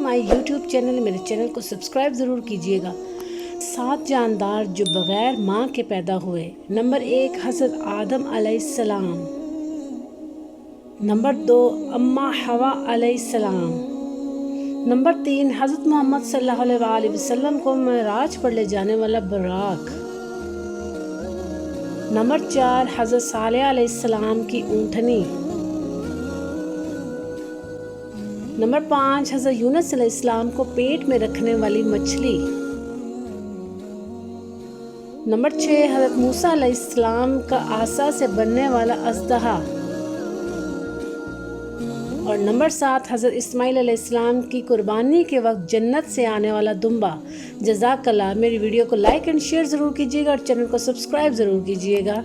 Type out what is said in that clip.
مائی YouTube channel, میرے channel کو subscribe ضرور کیجیے گا۔ 7 جاندار جو بغیر ماں کے پیدا ہوئے۔ نمبر 1 حضرت آدم علیہ السلام۔ نمبر 2 اماں حوا علیہ السلام۔ نمبر 3 حضرت محمد صلی اللہ علیہ وآلہ وسلم کو معراج پر لے جانے والا براق۔ نمبر 4 حضرت صالح علیہ السلام کی اونٹنی۔ نمبر 5 حضرت یونس علیہ السلام کو پیٹ میں رکھنے والی مچھلی۔ نمبر 6 حضرت موسیٰ علیہ السلام کا عصا سے بننے والا اژدہا۔ اور نمبر 7 حضرت اسماعیل علیہ السلام کی قربانی کے وقت جنت سے آنے والا دمبا۔ جزاک اللہ۔ میری ویڈیو کو لائک اینڈ شیئر ضرور کیجیے گا اور چینل کو سبسکرائب ضرور کیجیے گا۔